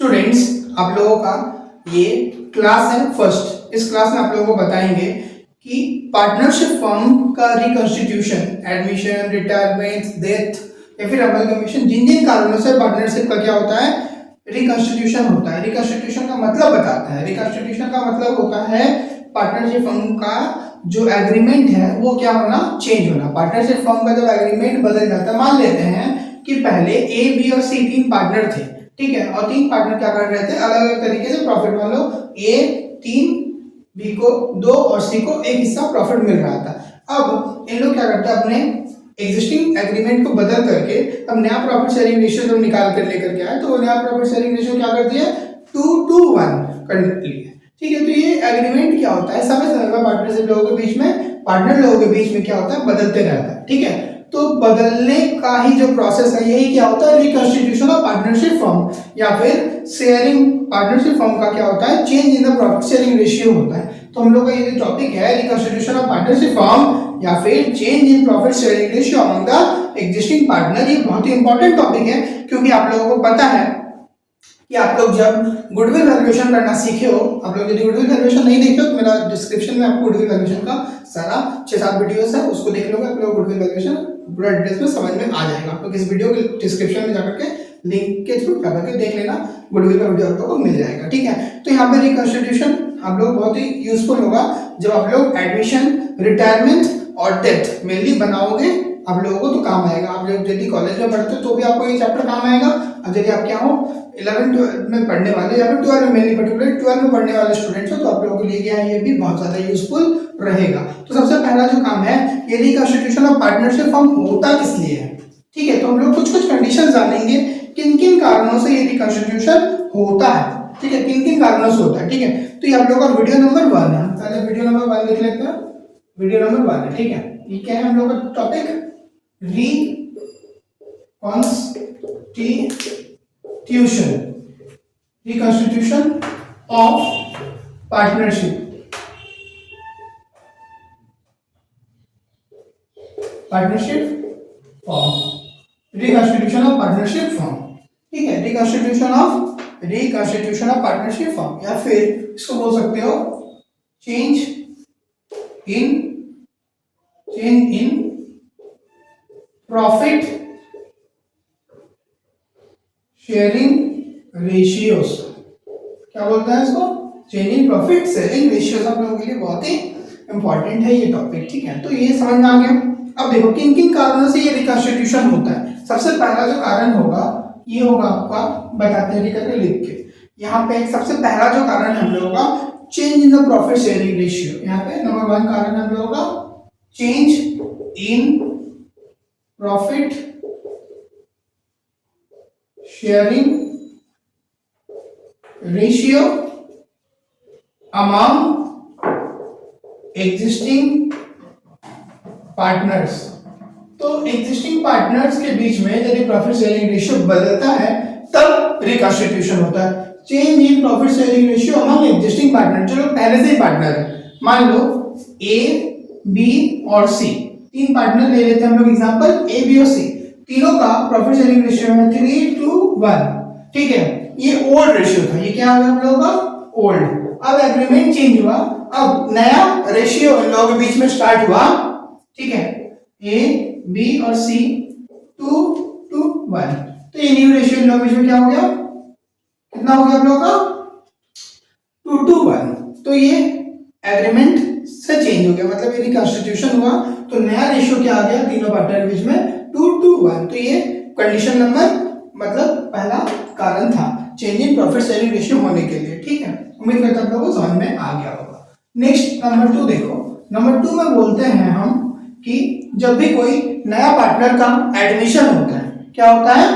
Students, आप लोगों का ये क्लास है फर्स्ट। इस क्लास में आप लोगों को बताएंगे कि पार्टनरशिप फर्म का रिकॉन्स्टिट्यूशन, एडमिशन, रिटायरमेंट, डेथ या फिर अमलगमेशन, जिन जिन कारणों से पार्टनरशिप का क्या होता है, रिकॉन्स्टिट्यूशन होता है। रिकॉन्स्टिट्यूशन का मतलब बताता है। रिकॉन्स्टिट्यूशन का मतलब होता है पार्टनरशिप फर्म का जो एग्रीमेंट है वो क्या होना, चेंज होना। पार्टनरशिप फर्म का जब एग्रीमेंट बदल जाता है, मान लेते हैं कि पहले ए, बी और सी तीन पार्टनर थे, ठीक है, और तीन पार्टनर क्या कर रहे थे, अलग अलग तरीके से प्रॉफिट। मान लो ए 3, बी को 2 और सी को 1 हिस्सा प्रॉफिट मिल रहा था। अब इन लोग क्या करते हैं, अपने एग्जिस्टिंग एग्रीमेंट को बदल करके अब नया प्रॉफिट शेयरिंग रेशियो जब निकाल कर लेकर के आए, तो वो नया प्रॉफिट शेयरिंग रेशियो क्या कर दिया, 2:1 कर लिया। ठीक है, तो ये एग्रीमेंट क्या होता है, समय समय पर पार्टनरशिप लोगों के बीच में, पार्टनर लोगों के बीच में क्या होता है, बदलते रहता है। ठीक है, तो बदलने का ही जो प्रोसेस है यही क्या होता है, रिकॉन्स्टिट्यूशन ऑफ पार्टनरशिप फर्म, या फिर शेयरिंग पार्टनरशिप फर्म का क्या होता है, change in the profit sharing ratio होता है। तो हम लोग का ये जो टॉपिक है, रिकॉन्स्टिट्यूशन ऑफ पार्टनरशिप फर्म या फिर change in profit sharing ratio among the existing partner, ये बहुत ही इंपॉर्टेंट टॉपिक है, क्योंकि आप लोगों को पता है कि आप लोग जब गुडविल वैल्यूएशन करना सीखे हो, आप लोग यदि गुडविल वैल्यूएशन नहीं देखे हो तो मेरा डिस्क्रिप्शन में आपको गुडविल वैल्यूएशन का सारा 6-7 वीडियोस है, उसको देख लोगे, आप लोग गुडविल वैल्यूएशन पूरा डिटेल्स में समझ में आ जाएगा। आप लोग इस वीडियो के डिस्क्रिप्शन में जाकर के लिंक के थ्रू जाकर के देख लेना, गुडविल का वीडियो आप लोगों को मिल जाएगा। ठीक है, तो यहाँ पे रिकॉन्स्टिट्यूशन आप लोग बहुत ही यूजफुल होगा जब आप लोग एडमिशन, रिटायरमेंट और डेथ मेनली बनाओगे, आप लोगों को तो काम आएगा। आप लोग यदि कॉलेज में पढ़ते हो तो भी आपको ये चैप्टर काम आएगा, और यदि आप क्या हो 11th में पढ़ने वाले या फिर 12 में, मेनली पर्टिकुलर 12 में पढ़ने वाले स्टूडेंट्स हो, तो आप लोगों के लिए क्या है, ये भी बहुत ज्यादा यूजफुल रहेगा। तो सबसे पहला जो काम है, ये रिकॉन्स्टिट्यूशन ऑफ पार्टनरशिप फर्म होता किस लिए है। ठीक है, तो हम लोग कुछ कुछ कंडीशन जानेंगे, किन किन कारणों से ये रिकॉन्स्टिट्यूशन होता है। ठीक है, किन किन कारणों से होता है। ठीक है, तो ये आप लोग का वीडियो नंबर 1 है, पहले वीडियो नंबर 1 लिख लेते हैं। वीडियो नंबर 1 है, ठीक है। ये क्या है हम लोग का topic, reconstitution of partnership form, reconstitution of partnership form. ठीक है, रिकॉन्स्टिट्यूशन ऑफ पार्टनरशिप फॉर्म, या फिर इसको बोल सकते हो change in profit sharing ratios. क्या बोलते हैं इसको, change in profit sharing ratios. आप लोगों के लिए बहुत ही इंपॉर्टेंट है ये टॉपिक। ठीक है, तो ये समझ में आ गया। अब देखो किन किन कारणों से ये रिकॉन्स्टिट्यूशन होता है। सबसे पहला जो कारण होगा ये होगा, आपका बताते हैं करके लिख के। यहाँ पे सबसे पहला जो कारण है हम लोगों का, change in the profit sharing ratio. यहाँ पे नंबर 1 कारण है हम लोगों का, change in profit sharing ratio among existing partners. तो एग्जिस्टिंग पार्टनर्स के बीच में यदि प्रॉफिट शेयरिंग रेशियो बदलता है तब रिकॉन्स्टिट्यूशन होता है। Change in profit sharing ratio among existing partner, जो लोग पहले से ही पार्टनर है, मान लो ए, बी और सी, तीन पार्टनर ले लेते हैं हम लोग एग्जांपल, ए, बी और सी, तीनों का प्रॉफिट शेयरिंग रेशियो है 3:1। ठीक है, ये ओल्ड रेशियो था, ये क्या आ गया हम लोगों का, ओल्ड। अब एग्रीमेंट चेंज हुआ, अब नया रेशियो इन लोगों के बीच में स्टार्ट हुआ। ठीक है, ए, बी और सी 2:1, तो ये न्यू रेशियो इन लोगों के बीच में क्या हो गया, कितना हो गया हम लोगों का, 2:1। तो ये एग्रीमेंट से चेंज हो गया, मतलब ये रिकॉन्स्टिट्यूशन हुआ, तो नया रेशियो क्या आ गया तीनों पार्टनर के बीच में, 2:1। तो ये कंडीशन नंबर, मतलब पहला कारण था change in profit sharing ratio होने के लिए। ठीक है, उम्मीद करता हूं आप लोगों को समझ में आ गया होगा। नेक्स्ट नंबर 2 देखो, नंबर 2 में बोलते हैं हम कि जब भी कोई नया पार्टनर का एडमिशन होता है, क्या होता है,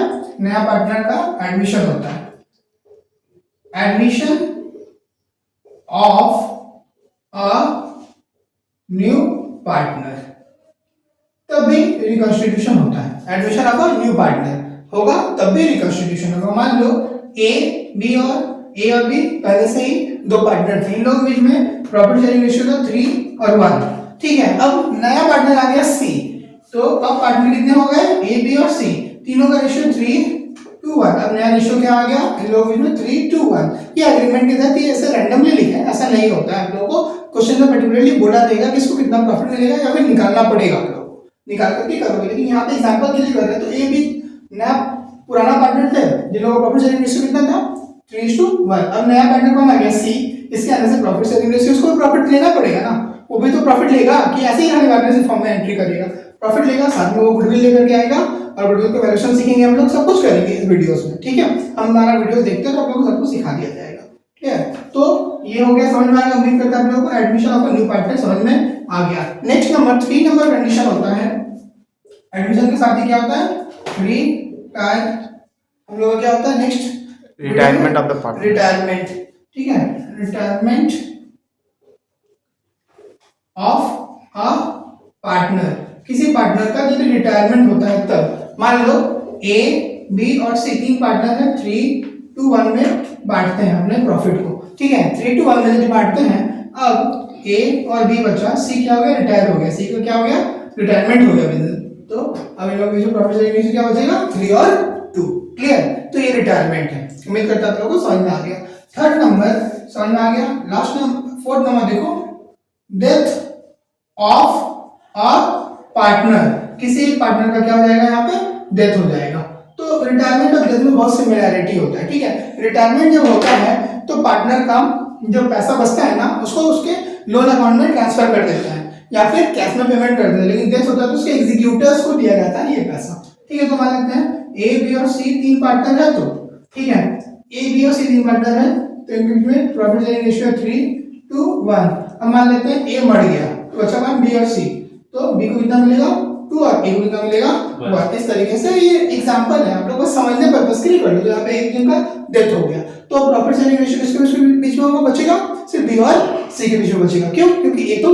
नया पार्टनर का एडमिशन होता है, admission of a new partner, तब भी रिकॉन्स्टिट्यूशन होता है। Admission of a new partner होगा तब भी रिकॉन्स्टिट्यूशन होगा। मान लो ए और बी पहले से ही दो पार्टनर थे, इन लोगों के बीच में प्रॉफिट शेयरिंग रेशियो था 3 और 1। ठीक है, अब नया पार्टनर आ गया सी, तो अब पार्टनर कितने हो गए, ए, बी और सी, तीनों का रेशियो 3:1। अब नया रेशियो क्या आ गया इन लोगों के बीच में 3:1। ये एग्रीमेंट के तहत ये ऐसे रैंडमली लिखा है, ऐसा नहीं होता है। आप लोगों को क्वेश्चन में पर्टिकुलरली बोला देगा कि इसको कितना प्रॉफिट मिलेगा या फिर निकालना पड़ेगा, आप लोगों को निकाल करके करोगे। लेकिन यहाँ पे एग्जांपल के लिए कर रहे हैं तो ए भी नया पुराना पार्टनर थे जिन लोगों का प्रॉफिट शेयरिंग रेशियो कितना था 3:1। अब नया पार्टनर कौन आ गया सी, इसके आने से प्रॉफिट शेयरिंग रेशियो उसको प्रॉफिट लेना पड़ेगा ना, वो भी तो प्रॉफिट लेगा कि ऐसे ही हमें पार्टनरशिप फॉर्म में एंट्री करेगा, प्रॉफिट लेगा, साथ में वो गुडविल लेकर के आएगा और गुडविल का वैल्यूएशन सीखेंगे हम लोग, सब कुछ करेंगे इस वीडियोस में। ठीक है, हम हमारा वीडियो देखते हैं तो आप लोगों को सब कुछ सिखा दिया जाएगा। ठीक है, तो ये हो गया, समझ में आ गया। उम्मीद करता हूं आप लोगों को एडमिशन ऑफ न्यू पार्टनर समझ में आ गया। नेक्स्ट नंबर 3 नंबर कंडीशन होता है एडमिशन के साथ ही क्या होता है 3 हम लोगों का क्या होता है next retirement of the partner. Retirement, ठीक है, रिटायरमेंट ऑफ अ पार्टनर, किसी पार्टनर का जब रिटायरमेंट होता है तब। मान लो ए बी और सी 3 पार्टनर है, 3:1 में बांटते हैं अपने प्रॉफिट को। ठीक है, 3:1 में जब बांटते हैं, अब ए और बी बचा, सी क्या हो गया रिटायर हो गया, सी को क्या हो गया रिटायरमेंट हो गया बिजनेस, तो अब इन लोगों के जो प्रॉफिट शेयरिंग क्या बचेगा 3 और 2। क्लियर, तो ये रिटायरमेंट है। उम्मीद करता हूं आप लोगों को समझ में आ गया। थर्ड नंबर समझ में आ गया। लास्ट नंबर 4th नंबर देखो, डेथ ऑफ अ पार्टनर, किसी एक पार्टनर का क्या हो जाएगा यहाँ पे डेथ हो जाएगा। तो रिटायरमेंट और डेथ में बहुत सिमिलैरिटी होता है। ठीक है, रिटायरमेंट जब होता है तो पार्टनर का जो पैसा बचता है ना उसको उसके लोन अकाउंट में ट्रांसफर कर देता है या फिर कैश में पेमेंट कर देता है, लेकिन डेथ होता है तो उसके एग्जीक्यूटिव्स को दिया जाता है ये पैसा। ठीक है, तो मान लेते हैं ए बी और सी 3 पार्टनर है, तो ठीक है ए बी और सी 3 पार्टनर है तो इनके बीच में प्रॉफिट शेयरिंग रेशियो 3:1। अब मान लेते हैं ए मर गया तो बचा मान बी और सी, तो बी को कितना मिलेगा 2 और ए को कितना मिलेगा 1। इस तरीके से ये एग्जांपल है, आप लोगों को समझने पर्पस के लिए कर लो। यहाँ पे एक जिनका डेथ हो गया तो प्रॉफिट शेयरिंग रेशियो किसके बीच में होगा बचेगा, सिर्फ बी और सी के बीच में बचेगा। क्यों, क्योंकि ए तो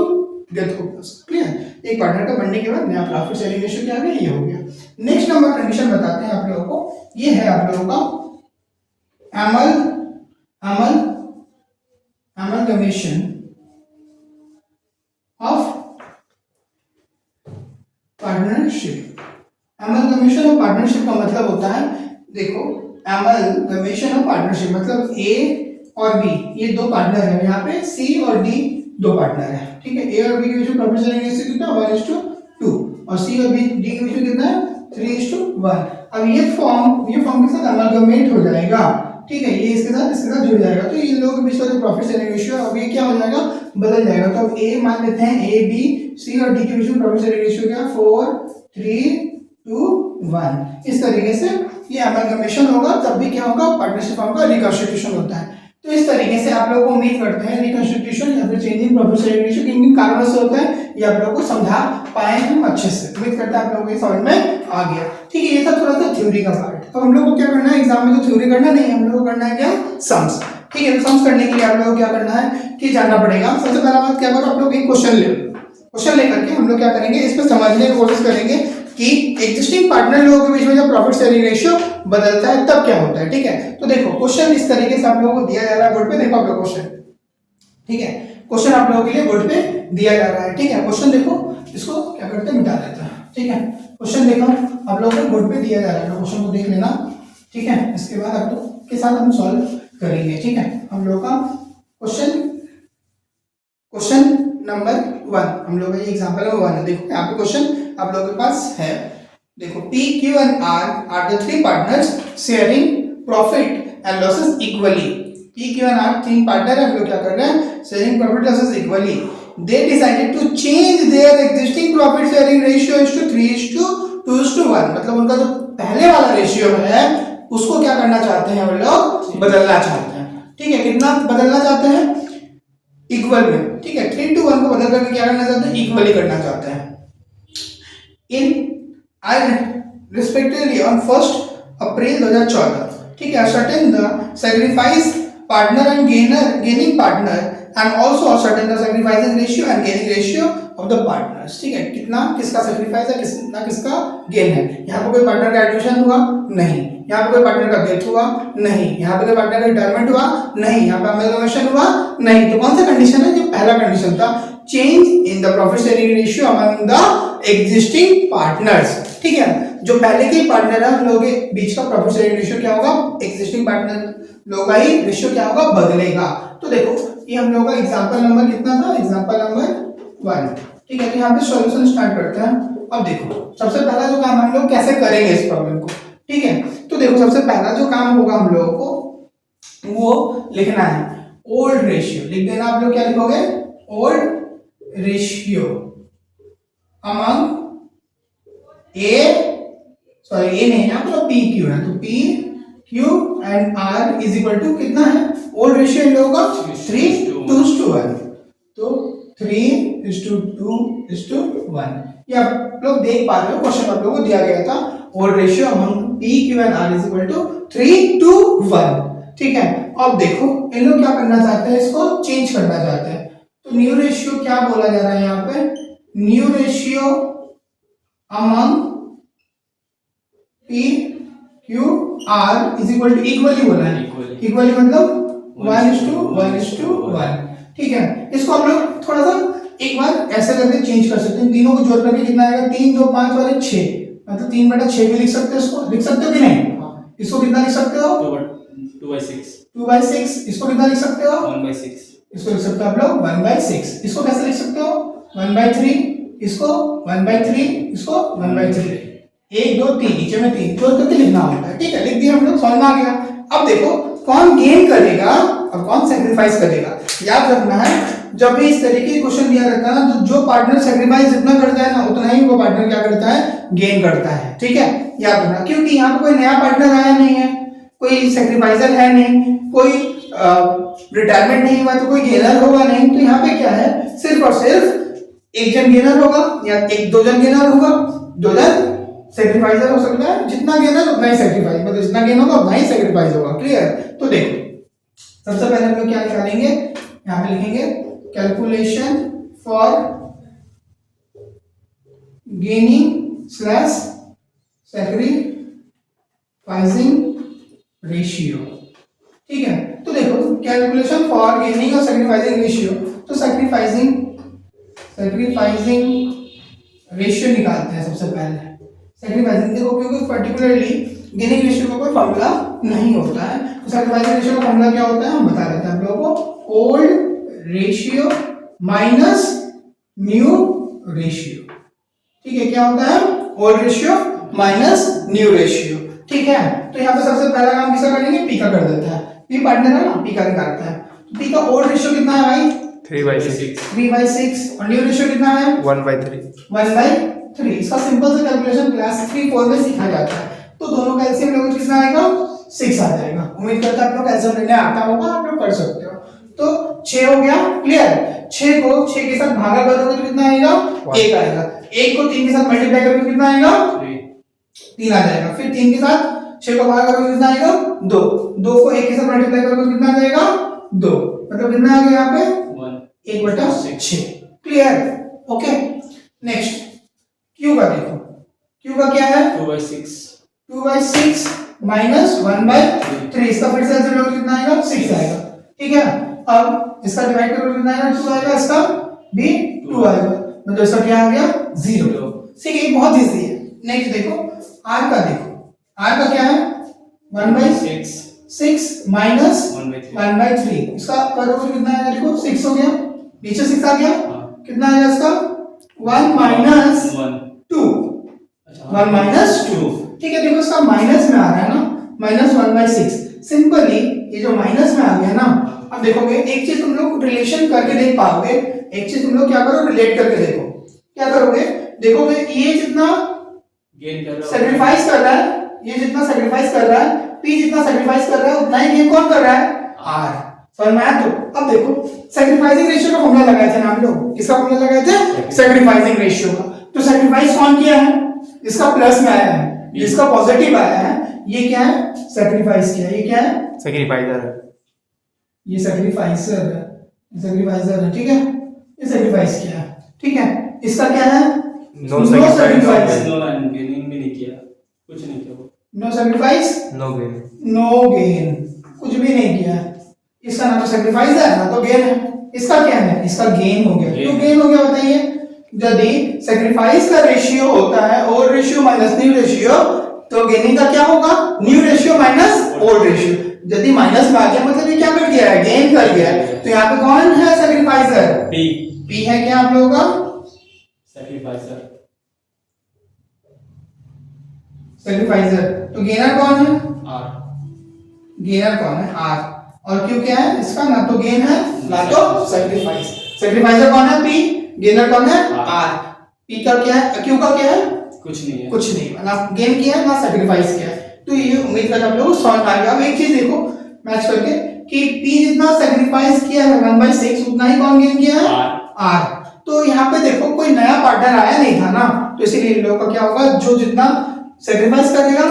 डेथ हो गया। क्लियर, एक पार्टनर का बनने के बाद नया प्रॉफिट शेयरिंग रेशियो क्या आ गया, ये हो गया। नेक्स्ट नंबर कंडीशन बताते हैं आप लोगों को, ये है आप लोगों का amalgamation of partnership. Amalgamation of partnership का मतलब होता है, देखो एमलगमेशन ऑफ पार्टनरशिप मतलब ए और बी ये 2 पार्टनर है, यहाँ पे सी और डी 2 पार्टनर है। ठीक है, ए और बी के बीच में प्रॉफिट शेयरिंग रेशियो कितना 1:2 और सी और बी डी के बीच में कितना है 3:1। अब ये फॉर्म के साथ एमलगमेट हो जाएगा। ठीक है, ये इसके साथ जुड़ जाएगा, तो इन लोगों के बीच का जो प्रॉफिट शेयरिंग रेशियो अब ये क्या हो जाएगा बदल जाएगा। तो अब ए मान लेते हैं ए बी सी और डी के बीच में प्रॉफिट शेयरिंग रेशियो क्या 4:3:1। इस तरीके से ये एमलगमेशन होगा, तब भी क्या होगा पार्टनरशिप फॉर्म का रिकंस्टिट्यूशन होता है। तो इस तरीके से आप लोगों को उम्मीद करते हैं रिकंस्टिट्यूशन या फिर चेंजिंग प्रॉफिट शेयरिंग रेशियो किन किन कारणों से होता है ये आप लोगों को समझा पाए हम अच्छे से। उम्मीद करता है आप लोगों को समझ में आ गया। ठीक है, ये था थोड़ा सा थ्योरी का पार्ट। अब हम लोग को क्या करना है, एग्जाम में तो थ्योरी करना नहीं, हम लोग को करना है क्या सम्स। ठीक है, तो सम्स करने के लिए आप लोगों को क्या करना है कि जानना पड़ेगा। सबसे पहला बात क्या करो, आप लोग एक क्वेश्चन लेकर के हम लोग क्या करेंगे इस पर समझने की कोशिश करेंगे कि एग्जिस्टिंग पार्टनर लोगों के बीच में जब प्रॉफिट शेयरिंग रेशियो बदलता है तब क्या होता है। ठीक है, तो देखो क्वेश्चन इस तरीके से आप लोगों को दिया जा रहा है बोर्ड पे, देखो आप लोग क्वेश्चन। ठीक है, क्वेश्चन आप लोगों के लिए बोर्ड पे दिया जा रहा है। ठीक है, क्वेश्चन देखो, इसको क्या करते हैं मिटा देते हैं। ठीक है, क्वेश्चन देखो आप लोगों को बोर्ड पे दिया जा रहा है, क्वेश्चन को देख लेना। ठीक है, इसके बाद आप लोग के साथ हम सॉल्व करेंगे। ठीक है, हम लोग का क्वेश्चन नंबर 1 हम लोग का ये एग्जांपल नंबर 1 है। देखो यहाँ पे क्वेश्चन आप लोगों के पास है, देखो P, Q and R are the 3 partners sharing profit and losses equally। P, Q and R 3 partner हम लोग क्या कर रहे हैं sharing profit losses equally. They decided to change their existing profit sharing ratio is to 3:2:1। मतलब उनका जो पहले वाला रेशियो है उसको क्या करना चाहते हैं वो लोग बदलना चाहते हैं। ठीक है, कितना बदलना चाहते हैं इक्वल में। ठीक है, 3:1 को बदल करके क्या करना चाहते हैं इक्वली करना चाहते हैं। इन respectively on 1st April 2014। ठीक है, certain the sacrifice partner and gaining partner and also certain the sacrificing ratio and gaining ratio of the partners। ठीक है, कितना किसका सैक्रिफाइस है कितना किसका गेन है। यहाँ पे कोई पार्टनर का एडमिशन हुआ नहीं, यहाँ पे कोई पार्टनर का डेथ हुआ नहीं, यहाँ पे कोई पार्टनर का रिटायरमेंट हुआ नहीं, यहाँ पे अमेलगमेशन हुआ नहीं। तो कौन सा कंडीशन है, जो पहला कंडीशन था change in the profit sharing ratio among the existing partners. ठीक ठीक है। जो पहले के पार्टनर है उन लोगों के बीच का प्रॉफिट शेयरिंग रेशियो क्या होगा, एक्सिस्टिंग पार्टनर लोगों का ही रेशियो क्या होगा, बदलेगा। तो देखो ये हम लोगों का एग्जांपल नंबर कितना था, एग्जांपल नंबर 1, ठीक है। तो यहाँ पे सॉल्यूशन स्टार्ट करते हैं। अब देखो सबसे पहला जो काम हम लोग कैसे करेंगे इस प्रॉब्लम को, ठीक है। तो देखो सबसे पहला जो काम होगा हम लोगों को वो लिखना है ओल्ड रेशियो, लिख देना आप लोग। क्या लिखोगे, old ratio among A, sorry A नहीं है मतलब पी क्यू है, तो P Q and R is equal to कितना है, ओल्ड रेशियो इन लोगों का 3:1, तो 3:2:1। ये आप लोग देख पा रहे हो, क्वेश्चन आप लोगों को दिया गया था old ratio among P Q and R is equal to 3:1, ठीक है। अब देखो इन लोग क्या करना चाहते हैं, इसको चेंज करना चाहते हैं। तो न्यू रेशियो क्या बोला जा रहा है यहाँ पे, new ratio among P Q R is equal to, equally बोला है, इक्वली मतलब 1:1:1, ठीक है। इसको हम लोग थोड़ा सा एक बार ऐसे करके चेंज कर सकते हैं, तीनों को जोड़ करके कितना आएगा, 3 2 5 वाले 6, मतलब 3/6 भी लिख सकते हो, इसको लिख सकते हो कि नहीं, इसको कितना लिख सकते हो 2/6, इसको कितना लिख सकते हो 1/6, इसको लिख सकते हो आप लोग 1/6, इसको कैसे लिख सकते हो 1/3, इसको 1/3, इसको 1/3, 1 2 3 नीचे में 3 जोड़ करके लिखना होता है, ठीक है। लिख दिया हम लोग, समझ में आ गया। अब देखो कौन गेन करेगा और कौन सैक्रिफाइस करेगा। याद रखना है जब भी इस तरीके के क्वेश्चन दिया रहता है ना, तो जो पार्टनर सैक्रिफाइस जितना करता है ना उतना ही वो पार्टनर क्या करता है, गेन करता है, ठीक है। याद रखना, क्योंकि यहाँ पे कोई नया पार्टनर आया नहीं है, कोई सैक्रिफाइसर है नहीं, कोई रिटायरमेंट नहीं हुआ, तो कोई गेनर होगा नहीं। तो यहाँ पे क्या है, सिर्फ और सिर्फ एक जन गेनर होगा या एक दो जन गेनर होगा, 2 जन सैक्रिफाइसर हो सकता है, जितना गेनर उतना ही सैक्रिफाइस, मतलब जितना गेन होगा उतना ही सैक्रिफाइस होगा, क्लियर। तो देखो सबसे पहले हम लोग क्या निकालेंगे, यहाँ पे लिखेंगे calculation for gaining slash sacrificing ratio, ठीक है। तो देखो कैलकुलेशन फॉर गेनिंग और सैक्रिफाइसिंग रेशियो, तो सैक्रिफाइसिंग रेशियो निकालते हैं सबसे पहले। सैक्रिफाइसिंग देखो क्योंकि पर्टिकुलरली गेनिंग रेशियो का कोई फॉर्मूला नहीं होता है, तो सैक्रिफाइसिंग रेशियो का फॉर्मूला क्या होता है हम बता देते हैं आप लोगों को, old ratio minus new ratio, ठीक है। क्या होता है, old ratio minus new ratio, ठीक है। तो यहाँ पे सबसे पहला काम किसका करेंगे, पी का कर देते हैं, पी पार्टनर है ना, पी का निकालते हैं। तो पी का ओल्ड रेशियो कितना है भाई 3/6 और न्यू रेशियो कितना है 1/3। इसका सिंपल से कैलकुलेशन क्लास 3-4 में सीखा जाता है। तो दोनों का एलसीएम लोगे कितना आएगा 6 आ जाएगा। उम्मीद करता हूं आप लोग एलसीएम लेने आता होगा, आप लोग कर सकते हो। तो 6 हो गया, क्लियर। 6 को 6 के साथ भागा करोगे तो कितना आएगा 1 आएगा। 1 को 3 के साथ मल्टीप्लाई करोगे तो कितना आएगा 3 आ जाएगा। फिर 3 के साथ 6 को भागा करोगे तो कितना आएगा 2। 2 को 1 के साथ मल्टीप्लाई करोगे तो कितना आ जाएगा 2, मतलब कितना आ गया यहाँ पे 1/6, क्लियर, ओके। नेक्स्ट क्यू का देखो, क्यू का क्या है 2/6 माइनस 1/3, इसका फिर से आंसर लोगे कितना आएगा 6 आएगा, ठीक है। अब इसका डिवाइड करोगे कितना आएगा 2 आएगा, इसका भी 2 आएगा, मतलब इसका क्या आ गया 0, ठीक है। बहुत इजी है। नेक्स्ट देखो आर का, देखो आर का क्या है 1/6 माइनस 1/3, इसका करोगे कितना आएगा, देखो 6 हो गया, नीचे 6 आ गया, कितना आएगा इसका 1 माइनस 2, 1 माइनस 2, ठीक है। देखो इसका माइनस में आ रहा है ना, माइनस 1/6। सिंपली ये जो माइनस में आ गया ना, अब देखोगे एक चीज तुम लोग रिलेशन करके देख पाओगे, एक चीज तुम लोग क्या करो रिलेट करके देखो, क्या करोगे, देखोगे ये जितना सैक्रिफाइस कर रहा है, ये जितना सैक्रिफाइस कर रहा है, पी जितना सैक्रिफाइस कर रहा है उतना ही गेन कौन कर रहा है आर, समझ में आया। तो अब देखो सैक्रिफाइसिंग रेशियो का फॉर्मूला लगाए थे ना हम लोग, किसका फॉर्मूला लगाए थे सैक्रिफाइसिंग रेशियो का। तो सैक्रिफाइस कौन किया है, इसका प्लस में आया है, जिसका पॉजिटिव आया है ये क्या है सैक्रिफाइस किया, ये क्या है सैक्रिफाइसर है, ये सैक्रिफाइसर है, सैक्रिफाइसर है, ठीक है। ये सैक्रिफाइस किया, ठीक है। इसका क्या है नो सैक्रिफाइस, नो गेनिंग भी नहीं किया, कुछ नहीं किया, नो सैक्रिफाइस नो गेन, कुछ भी नहीं किया। इसका ना तो सैक्रिफाइस है ना तो गेन है। इसका क्या है, इसका गेन हो गया। क्यों गेन हो गया बताइए, यदि सेक्रीफाइस का रेशियो होता है old ratio minus new ratio, तो गेनिंग का क्या होगा, new ratio minus old ratio. यदि माइनस में आ गया मतलब ये क्या कर गया है, गेन कर गया है। तो यहाँ पे कौन है सेक्रीफाइसर, पी है क्या आप लोगों का सेक्रीफाइसर। सेक्रीफाइसर। तो गेनर कौन है, आर। गेनर कौन है, आर। और क्यों क्या है इसका, ना तो गेन है ना तो सेक्रीफाइस। सेक्रीफाइसर कौन है, पी। गेनर कौन है, आर। पी का क्या है, क्यू का क्या है, कुछ नहीं है, कुछ नहीं, ना गेन किया है ना सेक्रीफाइस किया है। तो ये उम्मीद करता हूं आप लोगों को समझ में आ गया। अब एक चीज देखो मैच करके कि P जितना सेक्रीफाइस किया है 1/6 उतना ही कौन गेन किया है, R। तो यहाँ पे देखो कोई नया पार्टनर आया नहीं था ना, तो इसीलिए इन लोगों का क्या होगा, जो जितना सेक्रीफाइस करेगा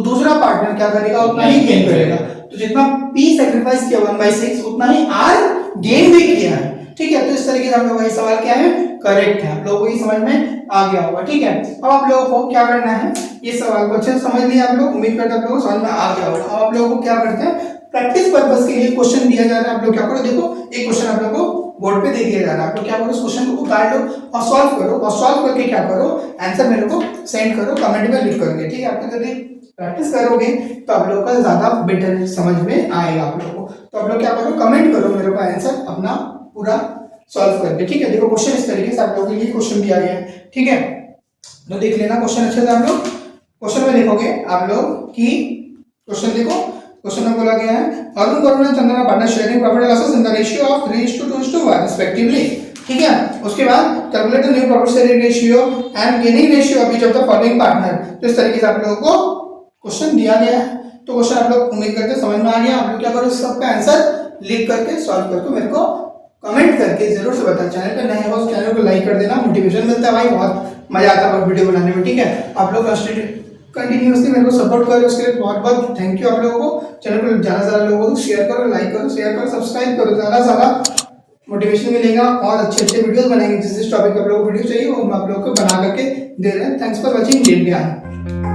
दूसरा पार्टनर क्या करेगा उतना ही गेन करेगा। तो जितना P सेक्रीफाइस किया 1/6 उतना ही R गेन भी किया है। ठीक है, तो इस तरीके से हम लोग का ये सवाल क्या है, करेक्ट है। आप लोगों को ये समझ में आ गया होगा। ठीक है, अब आप लोगों को क्या करना है, ये सवाल को अच्छे से समझ लिया आप लोग, उम्मीद करते हैं आप लोगों को समझ में आ गया होगा। अब आप लोगों को क्या करते हैं, प्रैक्टिस पर्पस के लिए क्वेश्चन दिया जा रहा है, आप लोग क्या करो, देखो एक क्वेश्चन आप लोगों को बोर्ड पे दे दिया जा रहा है, आप लोग क्या करो, उस क्वेश्चन को उतार लो और सॉल्व करो, और सॉल्व करके क्या करो, आंसर मेरे को सेंड करो, कमेंट में लिख करके। ठीक है, आप लोग यदि प्रैक्टिस करोगे तो आप लोगों का ज्यादा बेटर समझ में आएगा आप लोगों को। तो आप लोग क्या करो, कमेंट करो मेरे को आंसर अपना पूरा सॉल्व करके। ठीक है, देखो क्वेश्चन इस तरीके से आप लोगों के लिए क्वेश्चन दिया गया है। ठीक है, तो देख लेना क्वेश्चन अच्छे से आप लोग। क्वेश्चन में देखोगे आप लोग कि क्वेश्चन देखो, क्वेश्चन में बोला गया है अरुण वरुण एंड चंद्रमा partner sharing profit and losses in the ratio of 3:2:1 respectively. ठीक है, उसके बाद calculate the new profit sharing ratio and gaining ratio of each of the following partner. तो इस तरीके से आप लोगों को क्वेश्चन दिया गया है। तो क्वेश्चन आप लोग उम्मीद करते समझ में आ गया। आप लोग क्या करो, सबका आंसर लिख करके सॉल्व करके मेरे को कमेंट करके जरूर से बताएं। चैनल पे नए हो चैनल को लाइक कर देना, मोटिवेशन मिलता है भाई, बहुत मजा आता है वीडियो बनाने में। ठीक है, आप लोग कंटिन्यूअसली मेरे को सपोर्ट करो, उसके लिए बहुत बहुत थैंक यू आप लोगों को। चैनल को ज़्यादा से ज़्यादा लोगों को शेयर करो, लाइक करो, शेयर करो, सब्सक्राइब करो, ज़्यादा से ज़्यादा मोटिवेशन मिलेगा और अच्छे अच्छे वीडियोस बनाएंगे। जिस जिस टॉपिक पे आप लोगों को वीडियो चाहिए वो हम आप लोगों को बना करके दे रहे हैं। Thanks for watching.